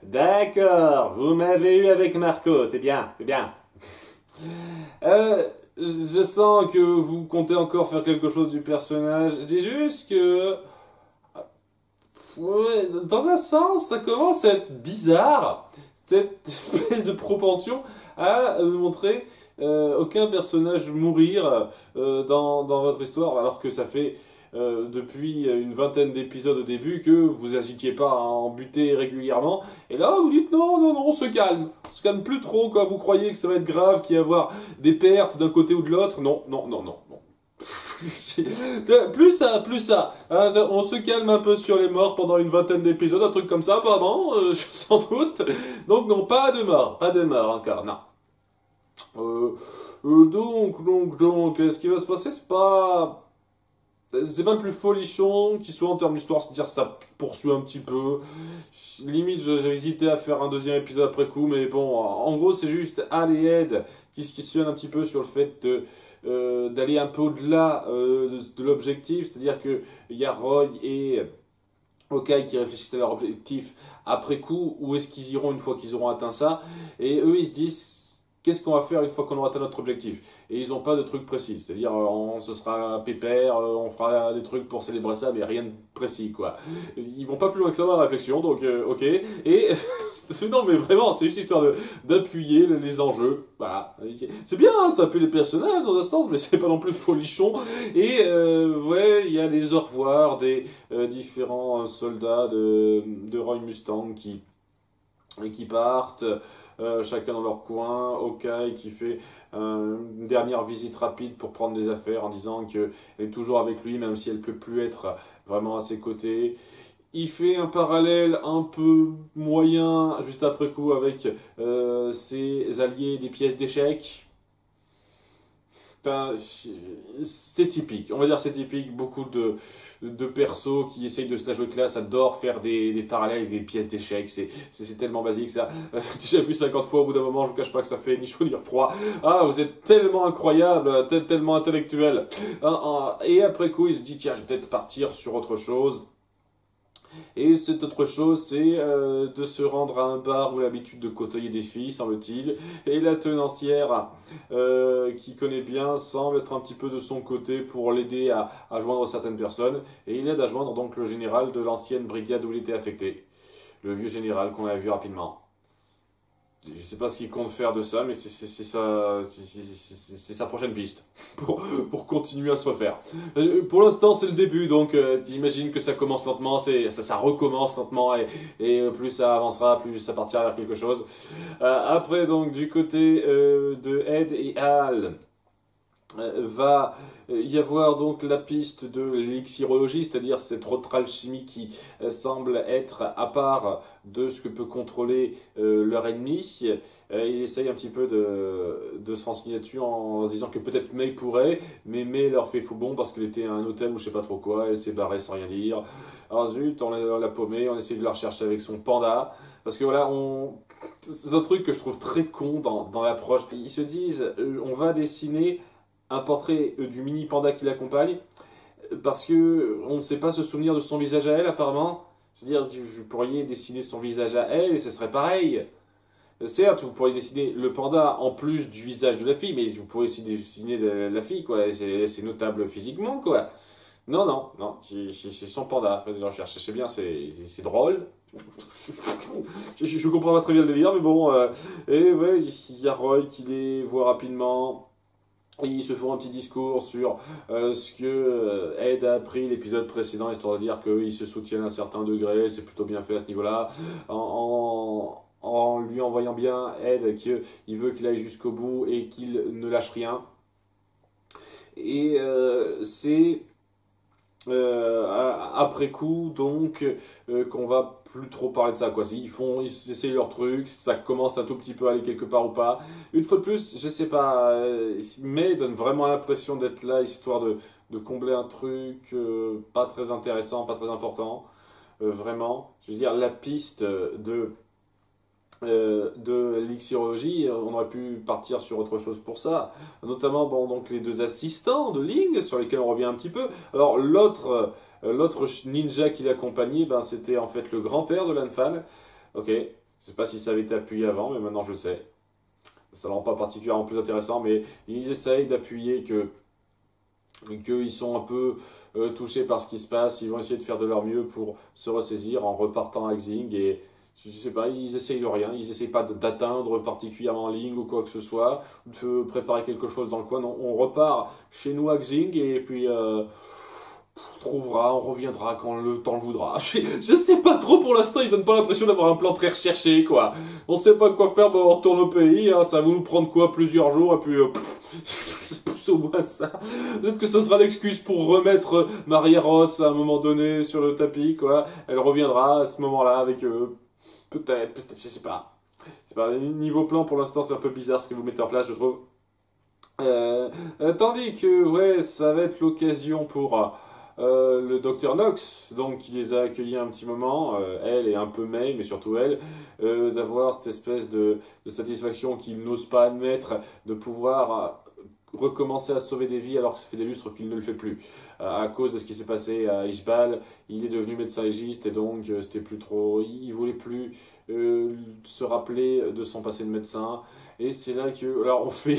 D'accord, vous m'avez eu avec Marco, c'est bien, c'est bien. Je sens que vous comptez encore faire quelque chose du personnage. Je dis juste que... Ouais, dans un sens, ça commence à être bizarre, cette espèce de propension à montrer aucun personnage mourir dans votre histoire, alors que ça fait depuis une vingtaine d'épisodes au début que vous agitiez pas à en buter régulièrement, et là vous dites non, non, non, on se calme plus trop, quoi. Vous croyez que ça va être grave, qu'il va y avoir des pertes d'un côté ou de l'autre, non, non, non, non, non. Plus ça, plus ça. On se calme un peu sur les morts pendant une vingtaine d'épisodes, un truc comme ça, apparemment, sans doute. Donc non, pas de mort encore, non. Donc, ce qui va se passer, c'est pas le plus folichon qui soit en termes d'histoire, c'est-à-dire ça poursuit un petit peu. Limite, j'ai hésité à faire un deuxième épisode après coup, mais bon, en gros, c'est juste Al et Ed qui se questionnent un petit peu sur le fait d'aller un peu au-delà de l'objectif, c'est-à-dire qu'il y a Roy et Hawkeye qui réfléchissent à leur objectif après coup, où est-ce qu'ils iront une fois qu'ils auront atteint ça, et eux ils se disent qu'est-ce qu'on va faire une fois qu'on aura atteint notre objectif, et ils n'ont pas de truc précis, c'est-à-dire ce sera pépère, on fera des trucs pour célébrer ça, mais rien de précis quoi. Ils vont pas plus loin que ça dans la réflexion, donc ok, et non mais vraiment c'est juste histoire d'appuyer les enjeux, voilà. C'est bien, hein, ça appuie les personnages dans un sens, mais c'est pas non plus folichon, et ouais, il y a les au revoir des différents soldats de Roy Mustang qui partent, chacun dans leur coin. Hawkeye qui fait une dernière visite rapide pour prendre des affaires en disant qu'elle est toujours avec lui, même si elle ne peut plus être vraiment à ses côtés. Il fait un parallèle un peu moyen juste après coup avec ses alliés des pièces d'échecs. Putain, c'est typique, on va dire c'est typique, beaucoup de persos qui essayent de se la jouer classe adorent faire des parallèles avec des pièces d'échecs, c'est tellement basique ça. J'ai déjà vu 50 fois, au bout d'un moment je vous cache pas que ça fait ni chaud ni froid. Ah, vous êtes tellement incroyable, tellement intellectuel. Et après coup il se dit tiens je vais peut-être partir sur autre chose. Et cette autre chose, c'est de se rendre à un bar où l'habitude de côtoyer des filles, semble-t-il. Et la tenancière, qui connaît bien, semble être un petit peu de son côté pour l'aider à joindre certaines personnes. Et il aide à joindre donc le général de l'ancienne brigade où il était affecté. Le vieux général qu'on a vu rapidement. Je sais pas ce qu'il compte faire de ça, mais c'est sa prochaine piste pour continuer à se refaire. Pour l'instant, c'est le début, donc j'imagine que ça commence lentement, ça recommence lentement, et plus ça avancera, plus ça partira vers quelque chose. Après, donc, du côté de Ed et Al, va y avoir donc la piste de l'élixirologie, c'est-à-dire cette autre alchimie qui semble être à part de ce que peut contrôler leur ennemi. Ils essayent un petit peu de se renseigner là-dessus en se disant que peut-être May pourrait, mais May leur fait fou bon parce qu'elle était à un hôtel ou je sais pas trop quoi, elle s'est barrée sans rien dire. Alors zut, on l'a paumée, on essaie de la rechercher avec son panda, parce que voilà, c'est un truc que je trouve très con dans l'approche. Ils se disent, on va dessiner un portrait du mini panda qui l'accompagne, parce que on ne sait pas se souvenir de son visage à elle apparemment. Je veux dire, vous pourriez dessiner son visage à elle et ce serait pareil. Certes, vous pourriez dessiner le panda en plus du visage de la fille, mais vous pourriez aussi dessiner la fille, quoi. C'est notable physiquement, quoi. Non, non, non, c'est son panda. Je recherche, c'est bien, c'est drôle. Je comprends pas très bien le délire, mais bon. Et ouais, il y a Roy qui les voit rapidement. Ils se font un petit discours sur ce que Ed a appris l'épisode précédent, histoire de dire qu'ils se soutiennent à un certain degré, c'est plutôt bien fait à ce niveau-là, en lui envoyant bien Ed qu'il veut qu'il aille jusqu'au bout et qu'il ne lâche rien. Et c'est après coup donc qu'on va plus trop parler de ça quoi. Ils essaient leur truc, ça commence un tout petit peu à aller quelque part ou pas. Une fois de plus, je sais pas, mais donne vraiment l'impression d'être là histoire de combler un truc pas très intéressant, pas très important, vraiment. Je veux dire la piste de l'élixirologie, on aurait pu partir sur autre chose pour ça, notamment bon, donc les deux assistants de Ling, sur lesquels on revient un petit peu. Alors l'autre ninja qui l'accompagnait, ben, c'était en fait le grand-père de Lan Fan, ok, Je sais pas si ça avait été appuyé avant, mais maintenant je le sais. Ça ne rend pas particulièrement plus intéressant, mais ils essayent d'appuyer qu'ils sont un peu touchés par ce qui se passe. Ils vont essayer de faire de leur mieux pour se ressaisir en repartant à Xing. Et je sais pas, ils essayent de rien. Ils essayent pas d'atteindre particulièrement Ling ou quoi que ce soit, de préparer quelque chose dans le coin. Non, on repart chez nous à Xing et puis on reviendra quand le temps le voudra. Je sais pas trop pour l'instant, il donne pas l'impression d'avoir un plan très recherché, quoi. On sait pas quoi faire, on retourne au pays, hein, ça va nous prendre quoi, plusieurs jours, et puis c'est plus ou moins ça. Peut-être que ce sera l'excuse pour remettre Maria Ross à un moment donné sur le tapis, quoi. Elle reviendra à ce moment-là avec peut-être, je sais pas. C'est pas. Niveau plan, pour l'instant, c'est un peu bizarre ce que vous mettez en place, je trouve. Tandis que, ouais, ça va être l'occasion pour le docteur Knox, donc qui les a accueillis un petit moment, elle et un peu May, mais surtout elle, d'avoir cette espèce de satisfaction qu'ils n'osent pas admettre, de pouvoir recommencer à sauver des vies alors que ça fait des lustres qu'il ne le fait plus. À cause de ce qui s'est passé à Ishbal, il est devenu médecin légiste et donc c'était plus trop... Il voulait plus se rappeler de son passé de médecin. Et c'est là que... Alors on fait...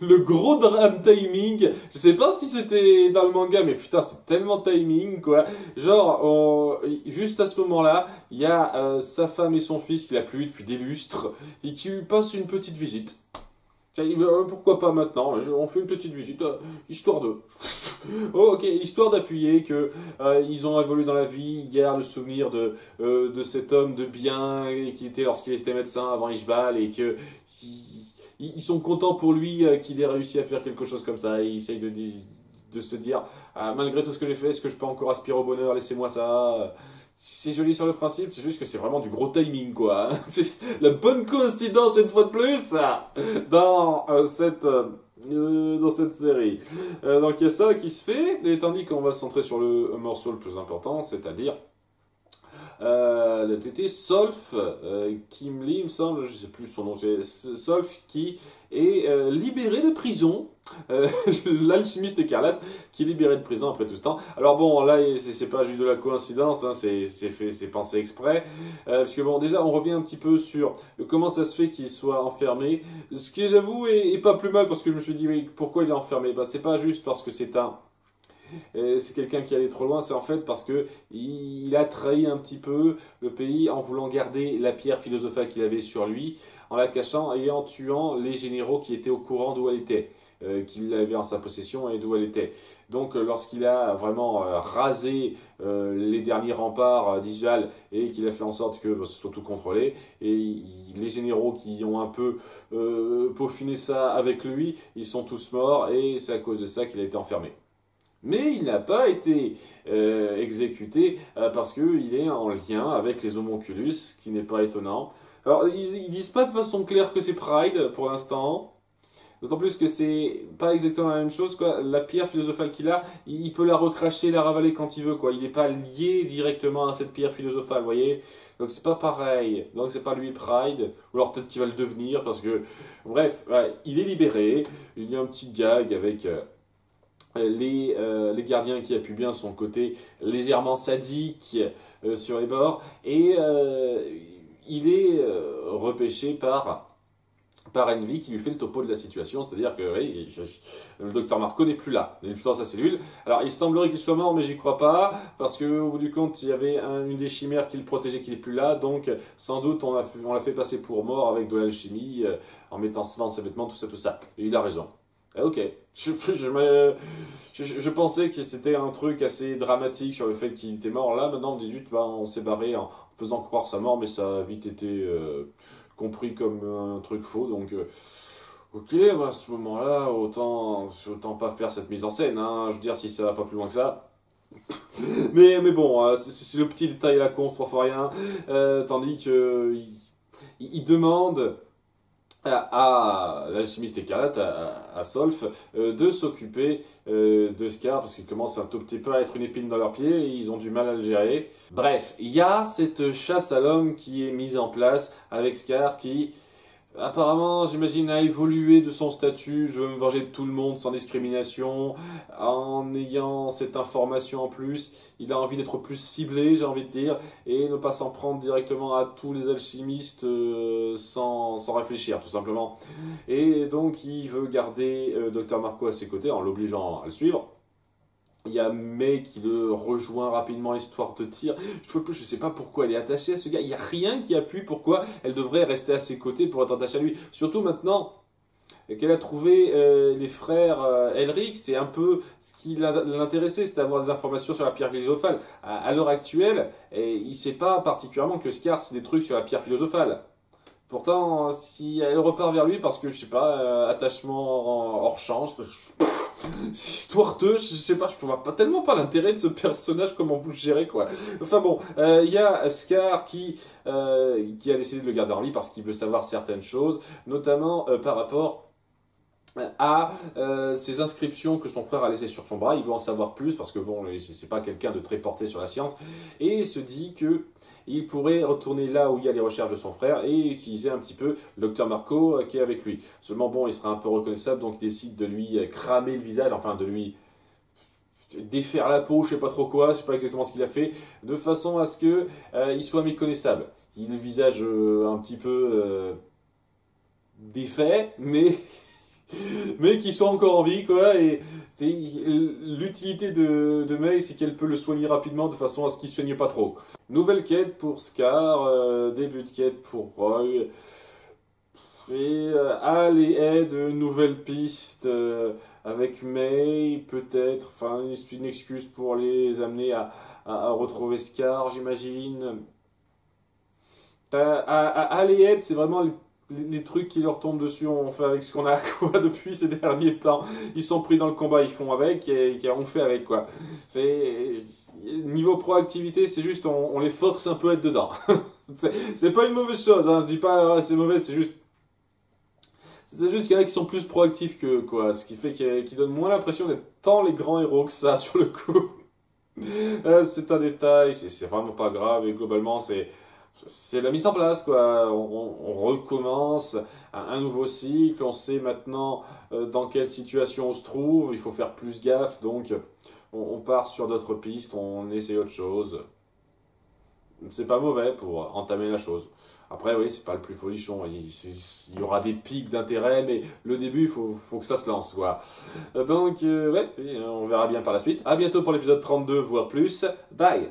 Le gros drame timing, je sais pas si c'était dans le manga, mais putain, c'est tellement timing, quoi. Genre, juste à ce moment-là, il y a sa femme et son fils qu'il a plus vu depuis des lustres, et qui lui passent une petite visite. Tiens, pourquoi pas maintenant? On fait une petite visite, histoire de... Oh, ok, histoire d'appuyer que ils ont évolué dans la vie, ils gardent le souvenir de cet homme de bien qui était lorsqu'il était médecin avant Ishbal, et que... Ils sont contents pour lui qu'il ait réussi à faire quelque chose comme ça. Ils essayent de se dire, malgré tout ce que j'ai fait, est-ce que je peux encore aspirer au bonheur? Laissez-moi ça. C'est joli sur le principe, c'est juste que c'est vraiment du gros timing, quoi. C'est la bonne coïncidence, une fois de plus, dans cette série. Donc il y a ça qui se fait, et tandis qu'on va se centrer sur le morceau le plus important, c'est-à-dire... le TT Solf, Kim Lee, il me semble, je sais plus son nom, c'est Solf qui est libéré de prison, l'alchimiste écarlate qui est libéré de prison après tout ce temps. Alors bon, là, c'est pas juste de la coïncidence, hein, c'est pensé exprès, parce que bon, déjà, on revient un petit peu sur comment ça se fait qu'il soit enfermé, ce qui, j'avoue, est pas plus mal, parce que je me suis dit, oui, pourquoi il est enfermé? Bah, c'est pas juste parce que c'est quelqu'un qui allait trop loin, c'est en fait parce que il a trahi un petit peu le pays en voulant garder la pierre philosophale qu'il avait sur lui, en la cachant et en tuant les généraux qui étaient au courant d'où elle était, qu'il avait en sa possession et d'où elle était. Donc lorsqu'il a vraiment rasé les derniers remparts d'Ishbal et qu'il a fait en sorte que ce soit tout contrôlé, et les généraux qui ont un peu peaufiné ça avec lui, ils sont tous morts et c'est à cause de ça qu'il a été enfermé. Mais il n'a pas été exécuté parce qu'il est en lien avec les homonculus, ce qui n'est pas étonnant. Alors, ils disent pas de façon claire que c'est Pride pour l'instant. D'autant plus que c'est pas exactement la même chose, quoi. La pierre philosophale qu'il a, il peut la recracher, la ravaler quand il veut, quoi. Il n'est pas lié directement à cette pierre philosophale, vous voyez. Donc c'est pas pareil. Donc c'est pas lui Pride. Ou alors peut-être qu'il va le devenir parce que... Bref, ouais, il est libéré. Il y a un petit gag avec... les gardiens qui appuient bien son côté légèrement sadique sur les bords, et il est repêché par Envy qui lui fait le topo de la situation, c'est-à-dire que oui, le docteur Marco n'est plus là, il est plus dans sa cellule. Alors il semblerait qu'il soit mort, mais j'y crois pas, parce qu'au bout du compte, il y avait une des chimères qui le protégeait qui n'est plus là, donc sans doute on l'a fait passer pour mort avec de l'alchimie, en mettant ça dans ses vêtements, tout ça. Et il a raison. Ok, je pensais que c'était un truc assez dramatique sur le fait qu'il était mort. Là, maintenant, en 18, bah, on s'est barré en faisant croire sa mort, mais ça a vite été compris comme un truc faux. Donc, ok, bah, à ce moment-là, autant pas faire cette mise en scène. Hein, je veux dire, si ça va pas plus loin que ça. mais bon, c'est le petit détail à la con, c'est 3 fois rien. Tandis que il demande à l'alchimiste écarlate, à Solf, de s'occuper de Scar, parce qu'il commence un tout petit peu à être une épine dans leurs pieds, et ils ont du mal à le gérer. Bref, il y a cette chasse à l'homme qui est mise en place avec Scar qui... apparemment, j'imagine, a évolué de son statut, je veux me venger de tout le monde sans discrimination, en ayant cette information en plus, il a envie d'être plus ciblé, j'ai envie de dire, et ne pas s'en prendre directement à tous les alchimistes sans réfléchir, tout simplement. Et donc, il veut garder Dr Marco à ses côtés en l'obligeant à le suivre. Il y a May qui le rejoint rapidement, histoire de tir. Une fois de plus, je sais pas pourquoi elle est attachée à ce gars. Il n'y a rien qui appuie pourquoi elle devrait rester à ses côtés pour être attachée à lui. Surtout maintenant qu'elle a trouvé les frères Elric, c'est un peu ce qui l'intéressait, c'est d'avoir des informations sur la pierre philosophale. À l'heure actuelle, il ne sait pas particulièrement que Scar, c'est des trucs sur la pierre philosophale. Pourtant, si elle repart vers lui parce que, je sais pas, attachement hors champ, c'est histoire de, je sais pas, je vois pas tellement pas l'intérêt de ce personnage, comment vous le gérez, quoi. Enfin bon, il y a Scar qui a décidé de le garder en vie parce qu'il veut savoir certaines choses, notamment par rapport à ces inscriptions que son frère a laissées sur son bras. Il veut en savoir plus parce que bon, c'est pas quelqu'un de très porté sur la science, et il se dit que il pourrait retourner là où il y a les recherches de son frère et utiliser un petit peu le Dr Marco qui est avec lui. Seulement bon, il sera un peu reconnaissable, donc il décide de lui cramer le visage, enfin de lui défaire la peau, je sais pas trop quoi, je sais pas exactement ce qu'il a fait, de façon à ce que il soit méconnaissable. Il a le visage un petit peu défait, mais qui soit encore en vie, quoi. Et l'utilité de May, c'est qu'elle peut le soigner rapidement de façon à ce qu'il ne soigne pas trop. Nouvelle quête pour Scar, début de quête pour Roy. Et Hal et Ed, nouvelle piste avec May, peut-être. Enfin, une excuse pour les amener à retrouver Scar, j'imagine. Hal et Ed, c'est vraiment les trucs qui leur tombent dessus, on fait avec ce qu'on a quoi depuis ces derniers temps. Ils sont pris dans le combat, ils font avec et on fait avec quoi. C'est niveau proactivité, c'est juste on les force un peu à être dedans. C'est pas une mauvaise chose, hein, je dis pas c'est mauvais, c'est juste qu'il y en a qui sont plus proactifs que quoi, ce qui fait qu'ils donnent moins l'impression d'être tant les grands héros que ça sur le coup. C'est un détail, c'est vraiment pas grave et globalement c'est la mise en place, quoi. On recommence un nouveau cycle, on sait maintenant dans quelle situation on se trouve, il faut faire plus gaffe, donc on part sur d'autres pistes, on essaie autre chose. C'est pas mauvais pour entamer la chose. Après, oui, c'est pas le plus folichon, il y aura des pics d'intérêt, mais le début, il faut que ça se lance, quoi. Donc, ouais, on verra bien par la suite. À bientôt pour l'épisode 32, voire plus. Bye!